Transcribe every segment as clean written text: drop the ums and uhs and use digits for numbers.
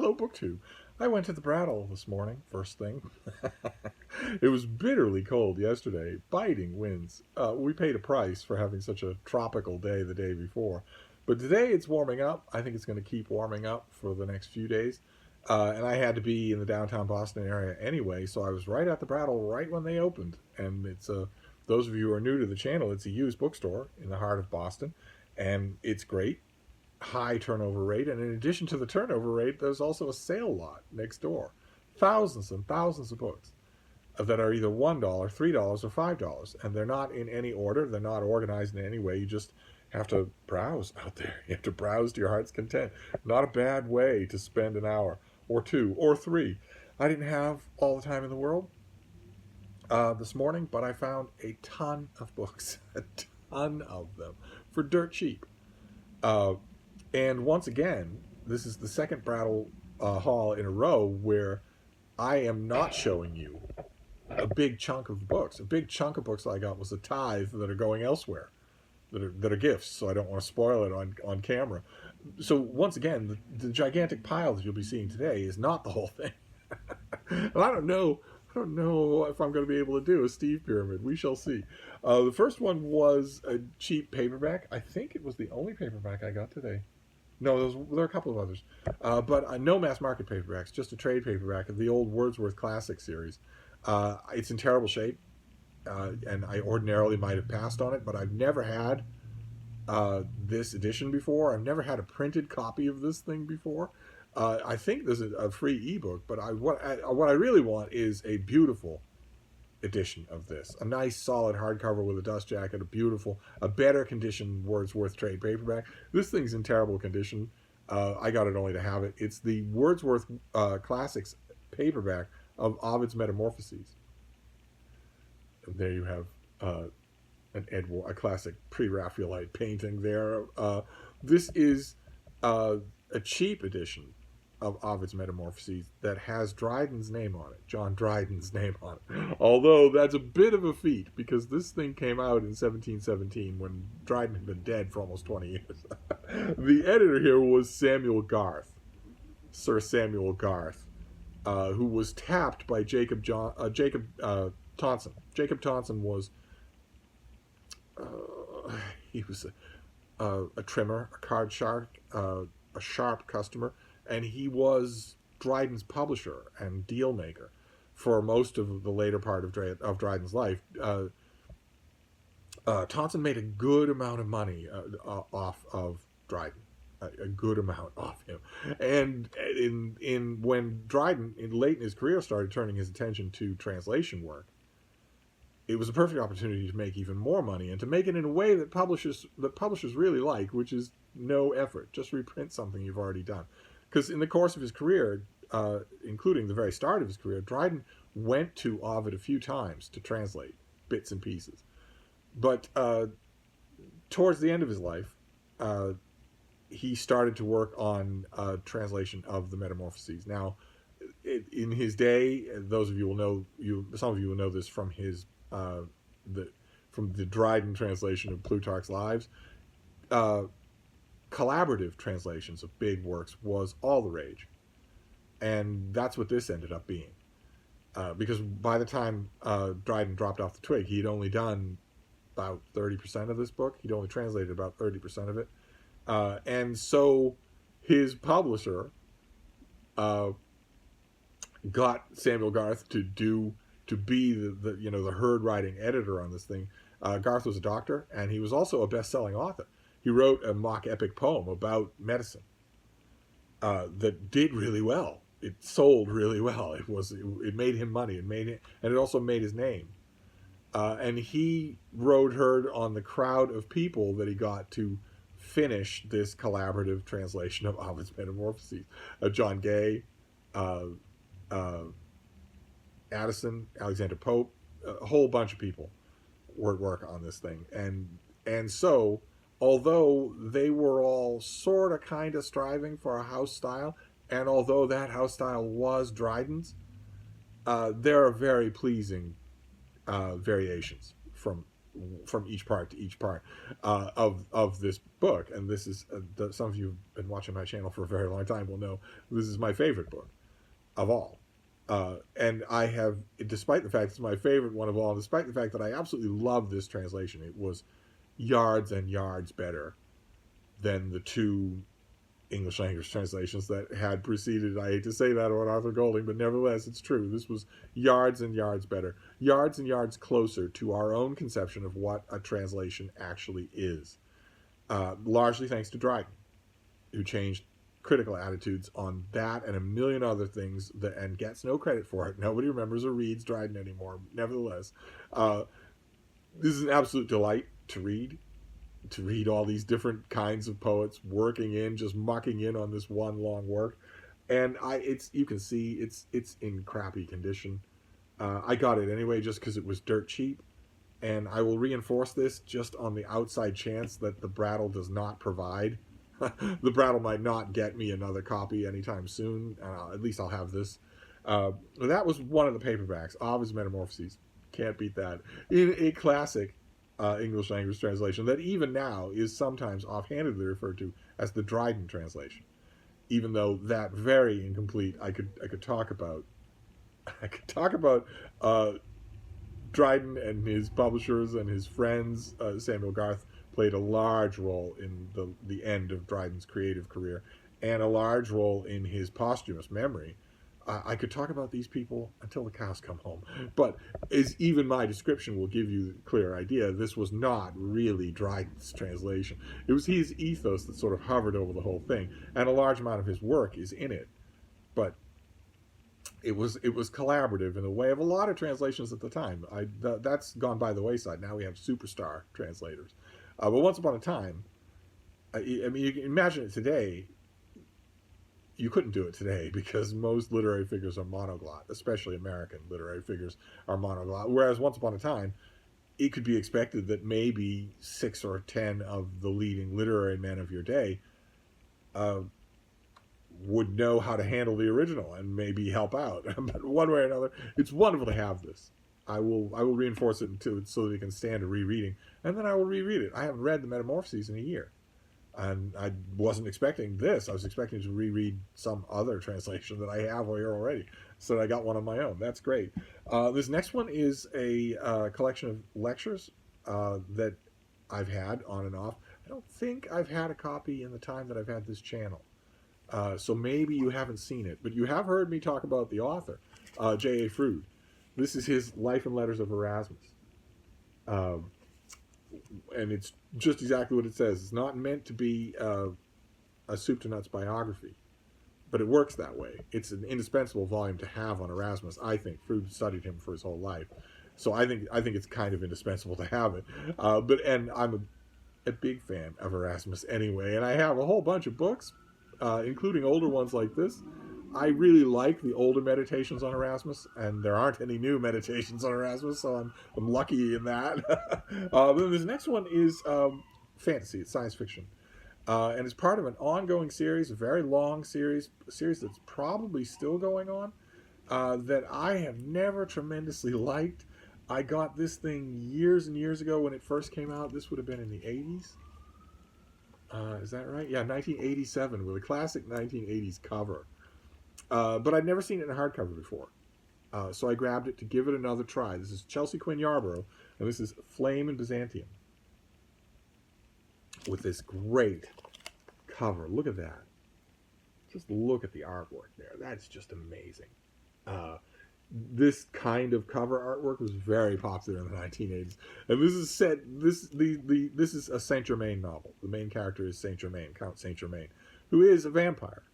Hello, BookTube. I went to the Brattle this morning, first thing. It was bitterly cold yesterday, biting winds. We paid a price for having such a tropical day the day before. But today it's warming up. I think it's going to keep warming up for the next few days. And I had to be in the downtown Boston area anyway, so I was right at the Brattle right when they opened. And it's those of you who are new to the channel, it's a used bookstore in the heart of Boston, and it's great. High turnover rate, and in addition to the turnover rate, there's also a sale lot next door. Thousands and thousands of books that are either $1, $3, or $5, and they're not in any order. They're not organized in any way. You just have to browse out there. You have to browse to your heart's content. Not a bad way to spend an hour or two or three. I didn't have all the time in the world this morning, but I found a ton of books, a ton of them, for dirt cheap. And once again, this is the second Brattle haul in a row where I am not showing you a big chunk of the books. A big chunk of books I got was a tithe that are going elsewhere, that are gifts, so I don't want to spoil it on camera. So once again, the gigantic pile that you'll be seeing today is not the whole thing. And I don't know if I'm going to be able to do a Steve pyramid. We shall see. The first one was a cheap paperback. I think it was the only paperback I got today. No, there are a couple of others. But no mass market paperbacks, just a trade paperback of the old Wordsworth Classic series. It's in terrible shape, and I ordinarily might have passed on it, but I've never had this edition before. I've never had a printed copy of this thing before. I think there's a free ebook, but what I really want is a beautiful edition of this. A nice solid hardcover with a dust jacket, a better condition Wordsworth trade paperback. This thing's in terrible condition. I got it only to have it. It's the Wordsworth Classics paperback of Ovid's Metamorphoses. And there you have a classic pre-Raphaelite painting there. This is a cheap edition of Ovid's Metamorphoses that has Dryden's name on it, John Dryden's name on it. Although that's a bit of a feat, because this thing came out in 1717 when Dryden had been dead for almost 20 years. The editor here was Samuel Garth, Sir Samuel Garth, who was tapped by Jacob Tonson. Jacob Tonson was he was a trimmer, a card shark, a sharp customer, and he was Dryden's publisher and deal maker for most of the later part of Dryden's life. Tonson made a good amount of money off of Dryden, a good amount off him. And when Dryden, late in his career, started turning his attention to translation work, it was a perfect opportunity to make even more money, and to make it in a way that publishers really like, which is no effort. Just reprint something you've already done. Because in the course of his career, including the very start of his career, Dryden went to Ovid a few times to translate bits and pieces. But towards the end of his life, he started to work on a translation of the Metamorphoses. Now, in his day, those of you will know, some of you will know this from his from the Dryden translation of Plutarch's Lives. Collaborative translations of big works was all the rage, and that's what this ended up being. Because by the time Dryden dropped off the twig, he'd only done about 30% of this book. He'd only translated about 30% of it, and so his publisher got Samuel Garth to be the herd riding editor on this thing. Garth was a doctor, and he was also a best-selling author. He wrote a mock epic poem about medicine that did really well. It sold really well. It made him money. And it also made his name. And he rode herd on the crowd of people that he got to finish this collaborative translation of Ovid's Metamorphoses. John Gay, Addison, Alexander Pope, a whole bunch of people were at work on this thing. And so, although they were all sort of kind of striving for a house style, and although that house style was Dryden's, there are very pleasing variations from from each part to each part of this book. And this is some of you who've been watching my channel for a very long time will know this is my favorite book of all. And I have, despite the fact it's my favorite one of all, despite the fact that I absolutely love this translation, it was yards and yards better than the two English language translations that had preceded. I hate to say that about Arthur Golding, but nevertheless, it's true. This was yards and yards better, yards and yards closer to our own conception of what a translation actually is. Largely thanks to Dryden, who changed critical attitudes on that and a million other things, and gets no credit for it. Nobody remembers or reads Dryden anymore. Nevertheless, this is an absolute delight to read all these different kinds of poets working in, just mucking in on this one long work. And you can see it's in crappy condition. I got it anyway just because it was dirt cheap, and I will reinforce this just on the outside chance that the Brattle does not provide. The Brattle might not get me another copy anytime soon. At least I'll have this. That was one of the paperbacks of his Metamorphoses. Can't beat that. In a classic English language translation that even now is sometimes offhandedly referred to as the Dryden translation, even though that very incomplete. I could talk about Dryden and his publishers and his friends. Samuel Garth played a large role in the end of Dryden's creative career, and a large role in his posthumous memory. I could talk about these people until the cows come home, but as even my description will give you a clear idea, this was not really Dryden's translation. It was his ethos that sort of hovered over the whole thing, and a large amount of his work is in it. But it was collaborative in the way of a lot of translations at the time. That's gone by the wayside. Now we have superstar translators. But once upon a time, I mean, you can imagine it today. You couldn't do it today because most literary figures are monoglot, especially American literary figures are monoglot. Whereas once upon a time, it could be expected that maybe 6 or 10 of the leading literary men of your day would know how to handle the original and maybe help out. But one way or another, it's wonderful to have this. I will reinforce it so that it can stand a rereading, and then I will reread it. I haven't read the Metamorphoses in a year. And I wasn't expecting this. I was expecting to reread some other translation that I have here already. So I got one on my own. That's great. This next one is a collection of lectures that I've had on and off. I don't think I've had a copy in the time that I've had this channel. So maybe you haven't seen it. But you have heard me talk about the author, J.A. Froude. This is his Life and Letters of Erasmus. And it's just exactly what it says. It's not meant to be a soup to nuts biography, but it works that way. It's an indispensable volume to have on Erasmus. I think Froude studied him for his whole life, so I think it's kind of indispensable to have it. And I'm a big fan of Erasmus anyway, and I have a whole bunch of books, including older ones like this. I really like the older meditations on Erasmus, and there aren't any new meditations on Erasmus, so I'm lucky in that. Then this next one is fantasy. It's science fiction, and it's part of an ongoing series, a very long series that's probably still going on, that I have never tremendously liked. I got this thing years and years ago when it first came out. This would have been in the 80s. Is that right? Yeah, 1987 with a classic 1980s cover. But I'd never seen it in hardcover before. So I grabbed it to give it another try. This is Chelsea Quinn Yarborough, and this is Flame in Byzantium. With this great cover. Look at that. Just look at the artwork there. That's just amazing. This kind of cover artwork was very popular in the 1980s. And this is set, this is a Saint Germain novel. The main character is Saint Germain, Count Saint Germain, who is a vampire.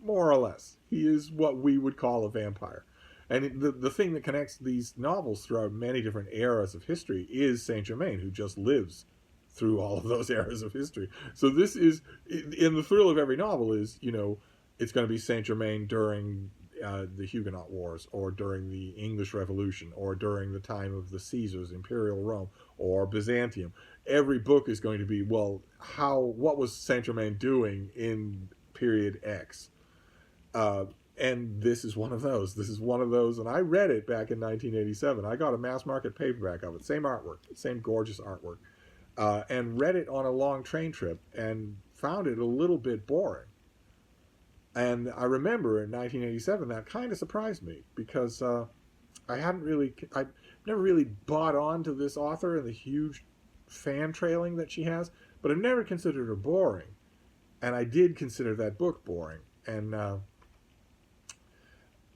More or less. He is what we would call a vampire. And the thing that connects these novels throughout many different eras of history is Saint Germain, who just lives through all of those eras of history. So this is, in the thrill of every novel is, you know, it's going to be Saint Germain during the Huguenot Wars, or during the English Revolution, or during the time of the Caesars, Imperial Rome, or Byzantium. Every book is going to be, well, what was Saint Germain doing in period X? And this is one of those. This is one of those, and I read it back in 1987. I got a mass market paperback of it, same artwork, same gorgeous artwork, and read it on a long train trip and found it a little bit boring. And I remember in 1987 that kind of surprised me because I never really bought on to this author and the huge fan trailing that she has, but I've never considered her boring. And I did consider that book boring. And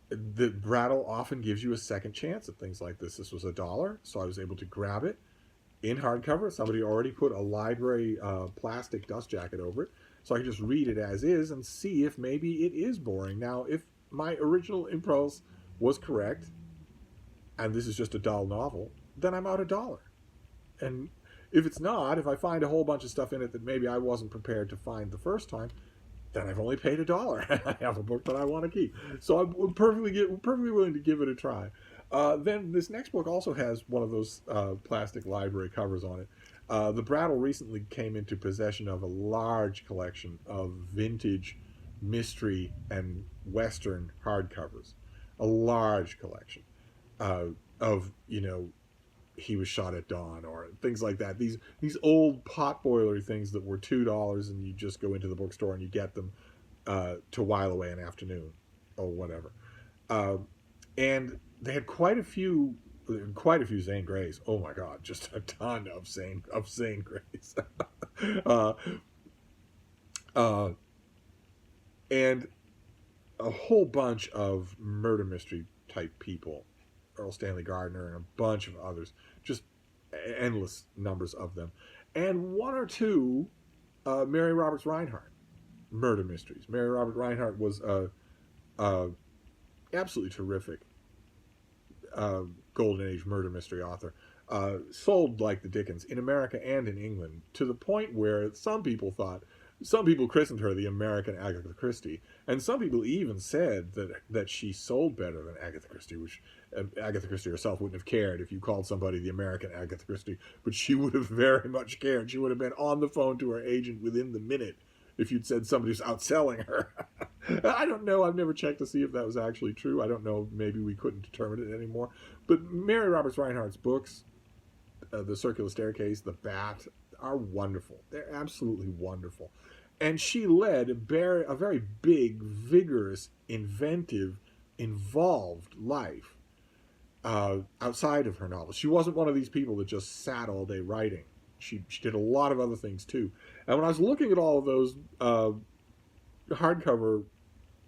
the Brattle often gives you a second chance at things like this. This was $1, so I was able to grab it in hardcover. Somebody already put a library plastic dust jacket over it, so I could just read it as is and see if maybe it is boring. Now, if my original impulse was correct, and this is just a dull novel, then I'm out $1. And if it's not, if I find a whole bunch of stuff in it that maybe I wasn't prepared to find the first time, then I've only paid $1. I have a book that I want to keep. So I'm perfectly willing to give it a try. Then this next book also has one of those plastic library covers on it. The Brattle recently came into possession of a large collection of vintage mystery and Western hardcovers. A large collection of, He Was Shot at Dawn or things like that. These old potboiler things that were $2 and you just go into the bookstore and you get them to while away an afternoon or whatever. And they had quite a few Zane Greys. Oh my God, just a ton of Zane Greys. And a whole bunch of murder mystery type people. Earl Stanley Gardner and a bunch of others, just endless numbers of them, and one or two Mary Roberts Reinhardt murder mysteries. Mary Roberts Reinhardt was a absolutely terrific Golden Age murder mystery author, sold like the Dickens in America and in England, to the point where some people christened her the American Agatha Christie, and some people even said that she sold better than Agatha Christie, which Agatha Christie herself wouldn't have cared if you called somebody the American Agatha Christie, but she would have very much cared. She would have been on the phone to her agent within the minute if you'd said somebody's outselling her. I don't know. I've never checked to see if that was actually true. I don't know. Maybe we couldn't determine it anymore. But Mary Roberts Reinhardt's books, The Circular Staircase, The Bat, are wonderful. They're absolutely wonderful. And she led a very big, vigorous, inventive, involved life outside of her novels. She wasn't one of these people that just sat all day writing. She did a lot of other things too. And when I was looking at all of those hardcover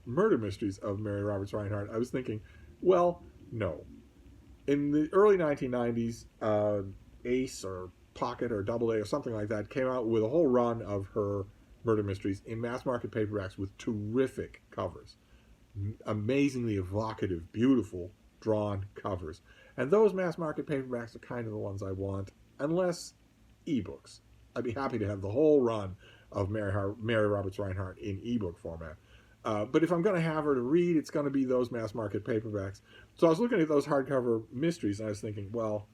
murder mysteries of Mary Roberts Reinhardt, I was thinking, well, no. In the early 1990s, Ace or Pocket or Double A or something like that came out with a whole run of her murder mysteries in mass market paperbacks with terrific covers. Amazingly evocative, beautiful, drawn covers. And those mass market paperbacks are kind of the ones I want, unless ebooks. I'd be happy to have the whole run of Mary Roberts Reinhardt in ebook format. But if I'm going to have her to read, it's going to be those mass market paperbacks. So I was looking at those hardcover mysteries, and I was thinking, well,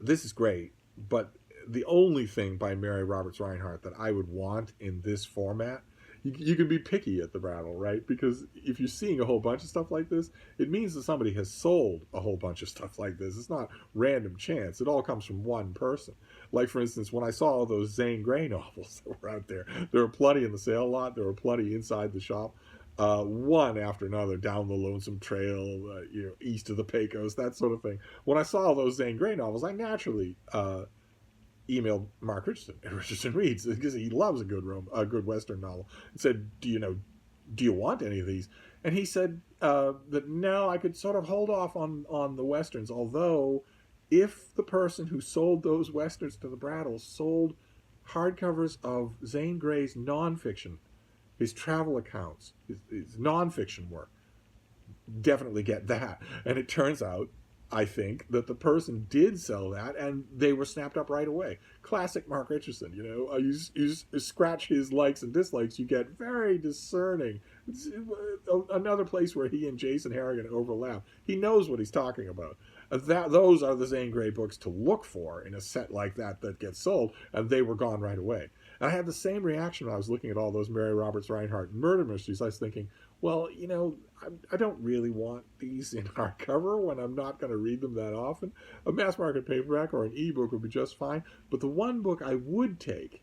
this is great, but the only thing by Mary Roberts Reinhardt that I would want in this format, you can be picky at the Brattle, right? Because if you're seeing a whole bunch of stuff like this, it means that somebody has sold a whole bunch of stuff like this. It's not random chance. It all comes from one person. Like, for instance, when I saw all those Zane Grey novels that were out there were plenty in the sale lot. There were plenty inside the shop. One after another, Down the Lonesome Trail, East of the Pecos, that sort of thing. When I saw those Zane Grey novels, I naturally emailed Mark Richardson Reads, because he loves a good Western novel, and said, do you want any of these? And he said that no, I could sort of hold off on the Westerns, although if the person who sold those Westerns to the Brattle sold hardcovers of Zane Grey's nonfiction, his travel accounts, his nonfiction work, definitely get that. And it turns out, I think, that the person did sell that, and they were snapped up right away. Classic Mark Richardson, you scratch his likes and dislikes, you get very discerning. It's another place where he and Jason Harrigan overlap. He knows what he's talking about. Those are the Zane Grey books to look for in a set like that gets sold, and they were gone right away. And I had the same reaction when I was looking at all those Mary Roberts Reinhardt murder mysteries. I was thinking, well, I don't really want these in hardcover when I'm not going to read them that often. A mass market paperback or an ebook would be just fine. But the one book I would take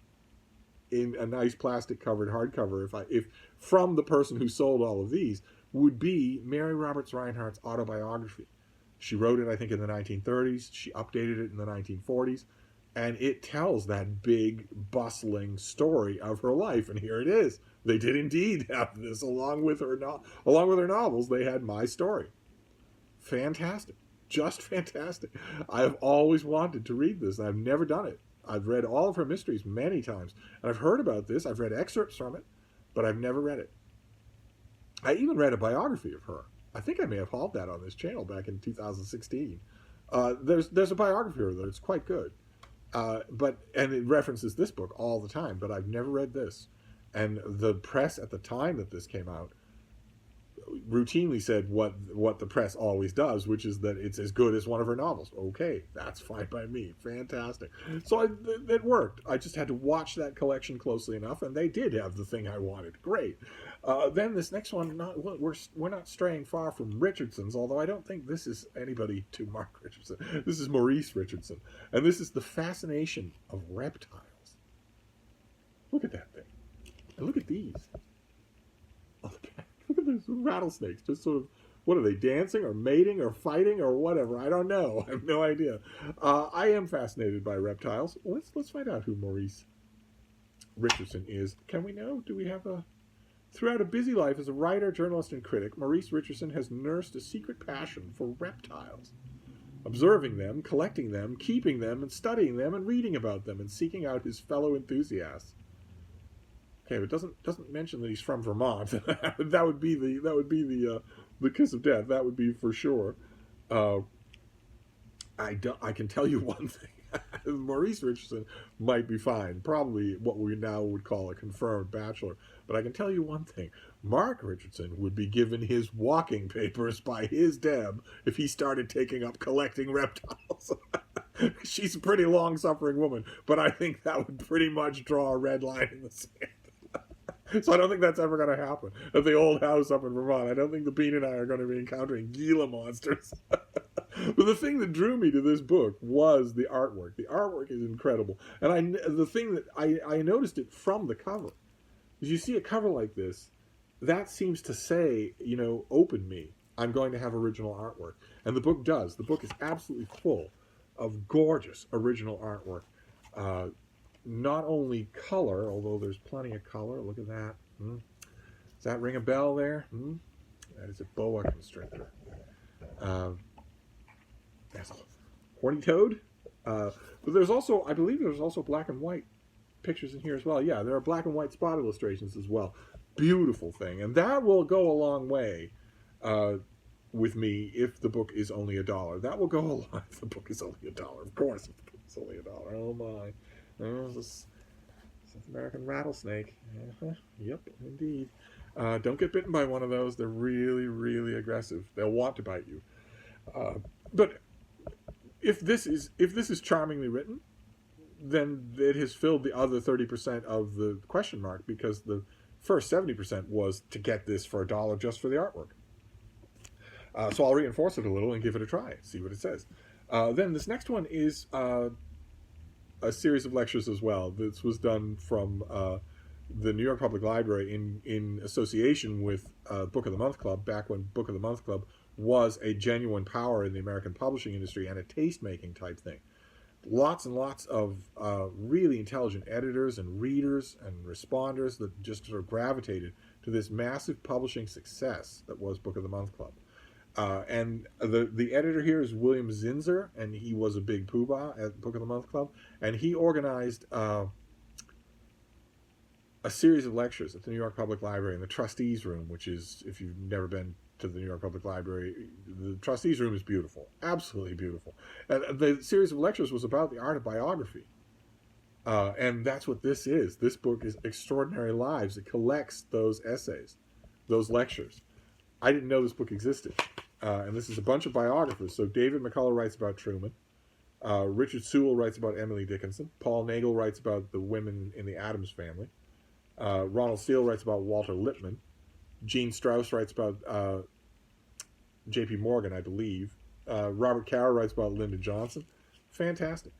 in a nice plastic covered hardcover, if from the person who sold all of these, would be Mary Roberts Reinhardt's autobiography. She wrote it, I think, in the 1930s. She updated it in the 1940s. And it tells that big, bustling story of her life. And here it is. They did indeed have this along with her novels. They had my story. Fantastic. Just fantastic. I have always wanted to read this. I've never done it. I've read all of her mysteries many times. And I've heard about this. I've read excerpts from it. But I've never read it. I even read a biography of her. I think I may have hauled that on this channel back in 2016. There's a biography of her that it's quite good. And it references this book all the time, but I've never read this. And the press at the time that this came out routinely said what the press always does, which is that it's as good as one of her novels. Okay, that's fine by me. Fantastic. So it worked. I just had to watch that collection closely enough, and they did have the thing I wanted. Great. Then this next one, we're not straying far from Richardson's, although I don't think this is anybody to Mark Richardson. This is Maurice Richardson, and this is The Fascination of Reptiles. Look at that thing. And look at these. Okay. Look at these rattlesnakes. Just sort of, what are they, dancing or mating or fighting or whatever? I don't know. I have no idea. I am fascinated by reptiles. Let's find out who Maurice Richardson is. Can we know? Do we have a... Throughout a busy life as a writer, journalist, and critic, Maurice Richardson has nursed a secret passion for reptiles. Observing them, collecting them, keeping them, and studying them, and reading about them, and seeking out his fellow enthusiasts. Okay, but doesn't mention that he's from Vermont. that would be the kiss of death. That would be for sure. I can tell you one thing. Maurice Richardson might be fine. Probably what we now would call a confirmed bachelor. But I can tell you one thing. Mark Richardson would be given his walking papers by his Deb if he started taking up collecting reptiles. She's a pretty long-suffering woman, but I think that would pretty much draw a red line in the sand. So I don't think that's ever going to happen. At the old house up in Vermont, I don't think the Bean and I are going to be encountering Gila monsters. But the thing that drew me to this book was the artwork. The artwork is incredible. And the thing that I noticed it from the cover. As you see a cover like this, that seems to say, open me. I'm going to have original artwork. And the book does. The book is absolutely full of gorgeous original artwork. Not only color, although there's plenty of color. Look at that. Does that ring a bell there? That is a boa constrictor. That's a horny toad. But there's also, I believe there's also black and white pictures in here as well. Yeah, there are black and white spot illustrations as well. Beautiful thing. And that will go a long way with me if the book is only $1. That will go a lot if the book is only $1. Of course, if the book is only $1. Oh my. There's this South American rattlesnake. Yep, indeed. Don't get bitten by one of those. They're really, really aggressive. They'll want to bite you. But if this is charmingly written, then it has filled the other 30% of the question mark, because the first 70% was to get this for $1 just for the artwork. So I'll reinforce it a little and give it a try. See what it says. Then this next one is a series of lectures as well. This was done from the New York Public Library in association with Book of the Month Club, back when Book of the Month Club was a genuine power in the American publishing industry and a taste-making type thing. Lots and lots of really intelligent editors and readers and responders that just sort of gravitated to this massive publishing success that was Book of the Month Club. And the editor here is William Zinser, and he was a big poobah at Book of the Month Club, and he organized a series of lectures at the New York Public Library in the Trustees Room, which is, if you've never been to the New York Public Library, the Trustees Room is beautiful, absolutely beautiful. And the series of lectures was about the art of biography. And that's what this is. This book is Extraordinary Lives. It collects those essays, those lectures. I didn't know this book existed. And this is a bunch of biographers. So David McCullough writes about Truman. Richard Sewell writes about Emily Dickinson. Paul Nagel writes about the women in the Addams Family. Ronald Steele writes about Walter Lippmann. Gene Strauss writes about J.P. Morgan, I believe. Robert Caro writes about Lyndon Johnson. Fantastic.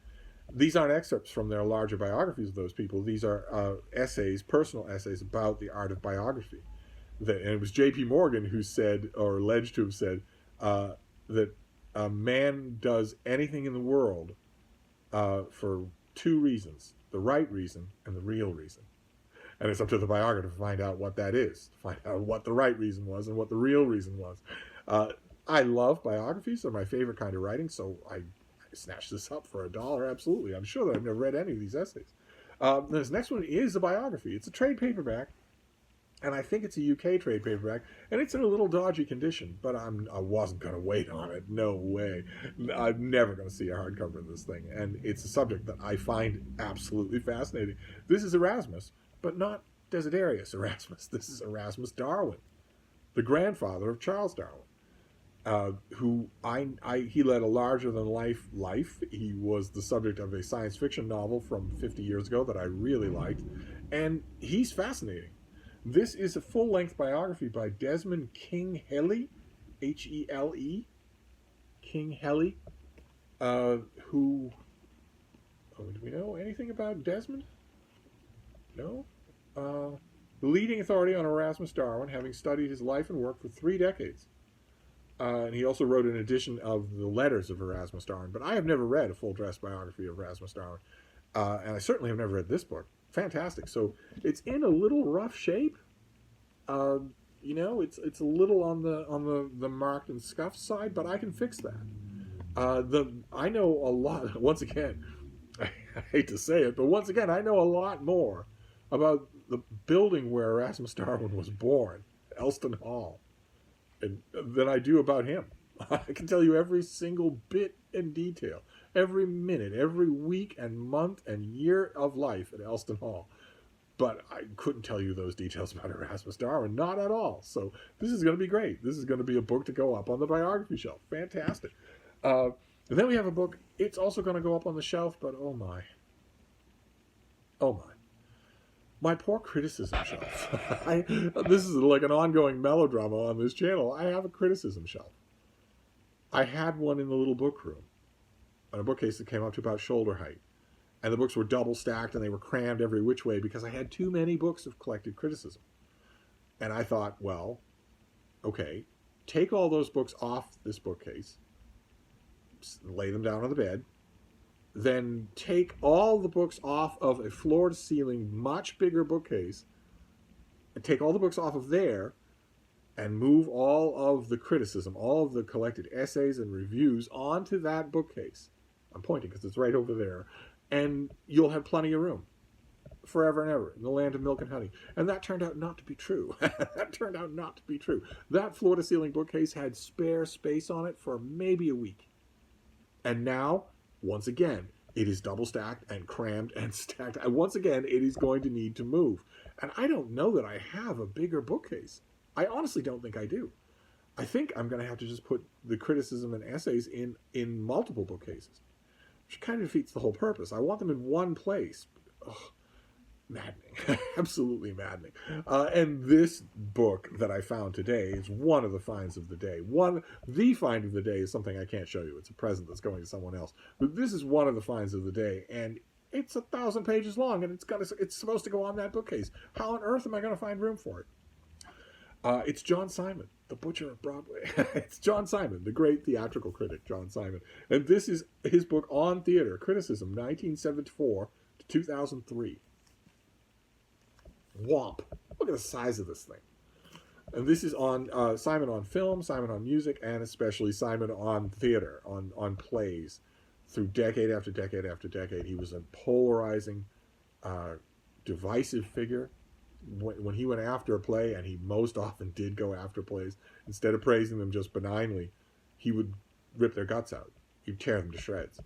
These aren't excerpts from their larger biographies of those people. These are essays, personal essays about the art of biography. And it was J.P. Morgan who said, or alleged to have said, that a man does anything in the world for two reasons: the right reason and the real reason. And it's up to the biographer to find out what that is, to find out what the right reason was and what the real reason was. I love biographies. They're my favorite kind of writing, so I snatched this up for $1. Absolutely. I'm sure that I've never read any of these essays. This next one is a biography. It's a trade paperback, and I think it's a UK trade paperback, and it's in a little dodgy condition, but I wasn't going to wait on it. No way. I'm never going to see a hardcover of this thing, and it's a subject that I find absolutely fascinating. This is Erasmus, but not Desiderius Erasmus. This is Erasmus Darwin, the grandfather of Charles Darwin. Who he led a larger than life. He was the subject of a science fiction novel from 50 years ago that I really liked, and he's fascinating. This is a full-length biography by Desmond King Hele, H-E-L-E, King Hele, who, do we know anything about Desmond? No? The leading authority on Erasmus Darwin, having studied his life and work for 3 decades. And he also wrote an edition of the letters of Erasmus Darwin. But I have never read a full-dress biography of Erasmus Darwin. And I certainly have never read this book. Fantastic. So it's in a little rough shape. It's a little on the marked and scuffed side, but I can fix that. I know a lot. Once again, I hate to say it, but once again, I know a lot more about the building where Erasmus Darwin was born, Elston Hall, than I do about him. I can tell you every single bit and detail, every minute, every week and month and year of life at Elston Hall. But I couldn't tell you those details about Erasmus Darwin, not at all. So this is going to be great. This is going to be a book to go up on the biography shelf. Fantastic. And then we have a book. It's also going to go up on the shelf, but oh my. My poor criticism shelf. This is like an ongoing melodrama on this channel. I have a criticism shelf. I had one in the little book room, on a bookcase that came up to about shoulder height. And the books were double stacked and they were crammed every which way because I had too many books of collected criticism. And I thought, well, okay, take all those books off this bookcase, lay them down on the bed, then take all the books off of a floor-to-ceiling, much bigger bookcase, and take all the books off of there, and move all of the criticism, all of the collected essays and reviews onto that bookcase. I'm pointing because it's right over there. And you'll have plenty of room. Forever and ever, in the land of milk and honey. And that turned out not to be true. That floor-to-ceiling bookcase had spare space on it for maybe a week. And now, once again, it is double stacked and crammed and stacked. And once again, it is going to need to move. And I don't know that I have a bigger bookcase. I honestly don't think I do. I think I'm going to have to just put the criticism and essays in multiple bookcases, which kind of defeats the whole purpose. I want them in one place. Ugh, maddening. Absolutely maddening. And this book that I found today is one of the finds of the day. The find of the day is something I can't show you. It's a present that's going to someone else. But this is one of the finds of the day, and it's 1,000 pages long, and it's supposed to go on that bookcase. How on earth am I going to find room for it? It's John Simon, the Butcher of Broadway. It's John Simon, the great theatrical critic, John Simon. And this is his book on theater, Criticism, 1974 to 2003. Whomp. Look at the size of this thing. And this is on Simon on film, Simon on music, and especially Simon on theater, on plays. Through decade after decade after decade, he was a polarizing, divisive figure. When he went after a play, and he most often did go after plays, instead of praising them just benignly, he would rip their guts out. He'd tear them to shreds.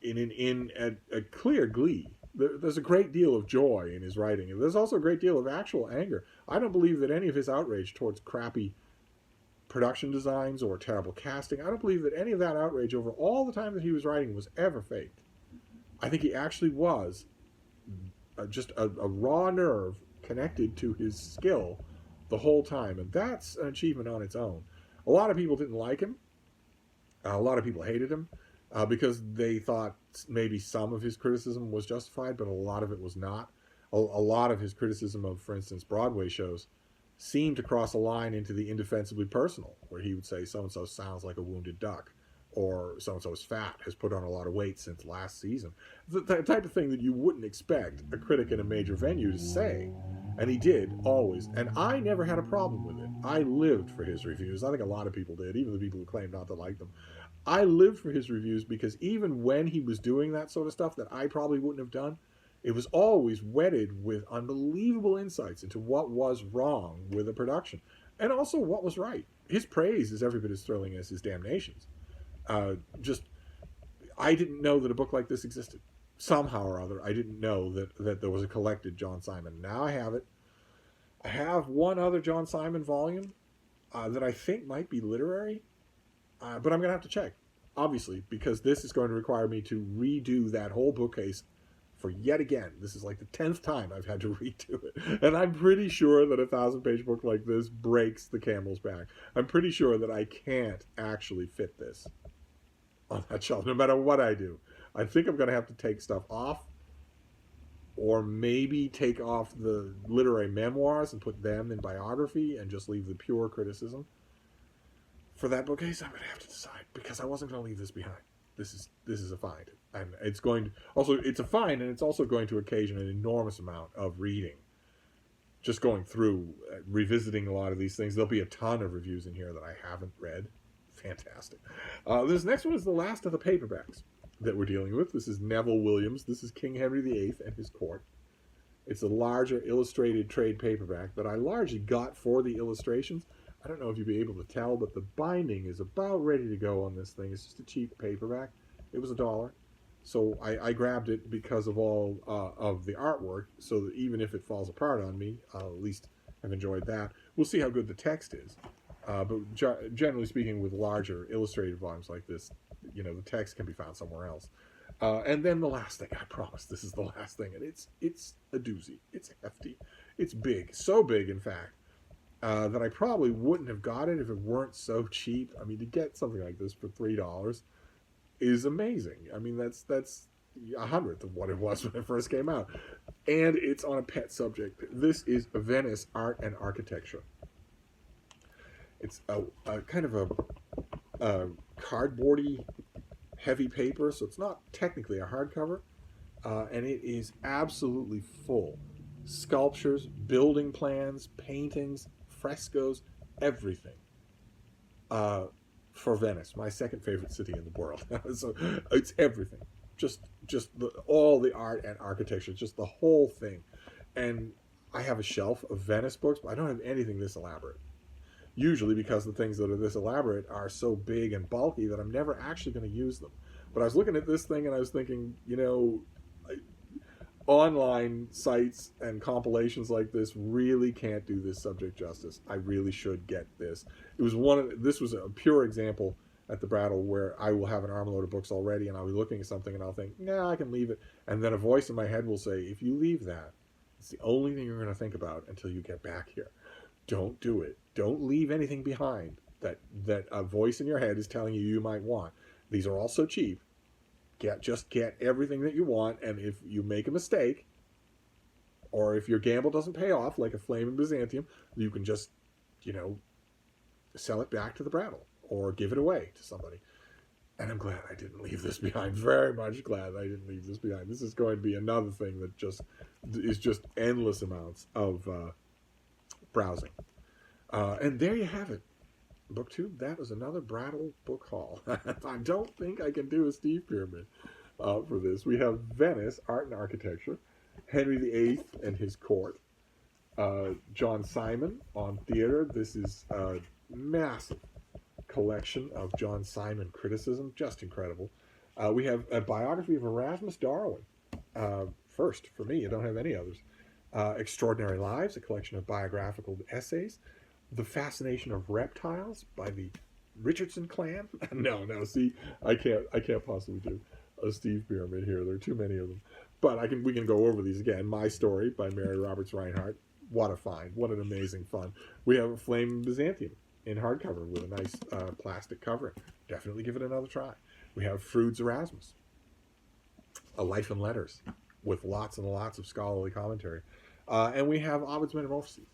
In a clear glee. There's a great deal of joy in his writing, and there's also a great deal of actual anger. I don't believe that any of his outrage towards crappy production designs or terrible casting. I don't believe that any of that outrage over all the time that he was writing was ever faked. I think he actually was just a raw nerve connected to his skill the whole time, and that's an achievement on its own. A lot of people didn't like him. A lot of people hated him because they thought maybe some of his criticism was justified, but a lot of it was not. A lot of his criticism of, for instance, Broadway shows seemed to cross a line into the indefensibly personal, where he would say so-and-so sounds like a wounded duck, or so-and-so is fat, has put on a lot of weight since last season. The type of thing that you wouldn't expect a critic in a major venue to say. And he did, always. And I never had a problem with it. I lived for his reviews. I think a lot of people did, even the people who claimed not to like them. I lived for his reviews because even when he was doing that sort of stuff that I probably wouldn't have done, it was always wedded with unbelievable insights into what was wrong with a production, and also what was right. His praise is every bit as thrilling as his damnations. I didn't know that a book like this existed. Somehow or other, I didn't know that there was a collected John Simon. Now I have it. I have one other John Simon volume that I think might be literary, but I'm going to have to check, obviously, because this is going to require me to redo that whole bookcase for yet again. This is like the 10th time I've had to redo it. And I'm pretty sure that a 1,000-page book like this breaks the camel's back. I'm pretty sure that I can't actually fit this on that shelf, no matter what I do. I think I'm going to have to take stuff off, or maybe take off the literary memoirs and put them in biography and just leave the pure criticism. For that bookcase, I'm going to have to decide, because I wasn't going to leave this behind. This is a find, and it's going to also, it's a find, and it's also going to occasion an enormous amount of reading. Just going through, revisiting a lot of these things. There'll be a ton of reviews in here that I haven't read. Fantastic. This next one is the last of the paperbacks that we're dealing with. This is Neville Williams. This is King Henry VIII and his court. It's a larger illustrated trade paperback that I largely got for the illustrations. I don't know if you'll be able to tell, but the binding is about ready to go on this thing. It's just a cheap paperback. It was $1. So I grabbed it because of all of the artwork, so that even if it falls apart on me, I'll at least have enjoyed that. We'll see how good the text is. But generally speaking, with larger illustrated volumes like this, you know, the text can be found somewhere else. And then the last thing, I promise this is the last thing, and it's a doozy. It's hefty. It's big. So big, in fact, that I probably wouldn't have got it if it weren't so cheap. I mean, to get something like this for $3 is amazing. I mean, that's 1/100th of what it was when it first came out. And it's on a pet subject. This is Venice Art and Architecture. It's a kind of a cardboardy heavy paper, so it's not technically a hardcover, and it is absolutely full. Sculptures, building plans, paintings, frescoes, everything. For Venice, my second favorite city in the world. So it's everything. Just all the art and architecture, just the whole thing. And I have a shelf of Venice books, but I don't have anything this elaborate. Usually because the things that are this elaborate are so big and bulky that I'm never actually going to use them. But I was looking at this thing and I was thinking, you know, online sites and compilations like this really can't do this subject justice. I really should get this. This was a pure example at the Brattle where I will have an armload of books already and I'll be looking at something and I'll think, nah, I can leave it. And then a voice in my head will say, if you leave that, it's the only thing you're going to think about until you get back here. Don't do it. Don't leave anything behind that a voice in your head is telling you might want. These are all so cheap. Just get everything that you want, and if you make a mistake, or if your gamble doesn't pay off, like a flame in Byzantium, you can just, you know, sell it back to the Brattle, or give it away to somebody. And I'm glad I didn't leave this behind. Very much glad I didn't leave this behind. This is going to be another thing that is just endless amounts of browsing. And there you have it. BookTube, that was another Brattle book haul. I don't think I can do a Steve Pyramid for this. We have Venice, Art and Architecture, Henry VIII and his court, John Simon on theater. This is a massive collection of John Simon criticism, just incredible. We have a biography of Erasmus Darwin, first for me. I don't have any others. Extraordinary Lives, a collection of biographical essays. The Fascination of Reptiles by the Richardson clan. No. See, I can't possibly do a Steve pyramid here. There are too many of them. But we can go over these again. My Story by Mary Roberts Reinhardt. What a find! What an amazing fun. We have a Flame Byzantium in hardcover with a nice plastic covering. Definitely give it another try. We have Froude's Erasmus, A Life in Letters, with lots and lots of scholarly commentary. And we have Ovid's Metamorphoses,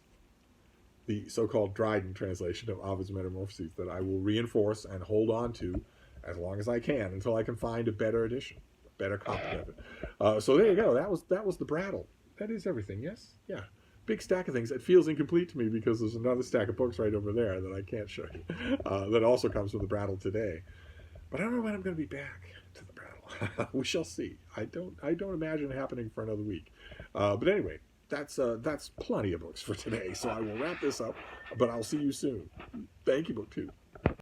the so-called Dryden translation of Ovid's Metamorphoses that I will reinforce and hold on to as long as I can until I can find a better edition, a better copy of it. So there you go. That was the Brattle. That is everything, yes? Yeah. Big stack of things. It feels incomplete to me because there's another stack of books right over there that I can't show you that also comes from the Brattle today. But I don't know when I'm going to be back to the Brattle. We shall see. I don't imagine it happening for another week. But anyway, that's plenty of books for today. So I will wrap this up, but I'll see you soon. Thank you, BookTube.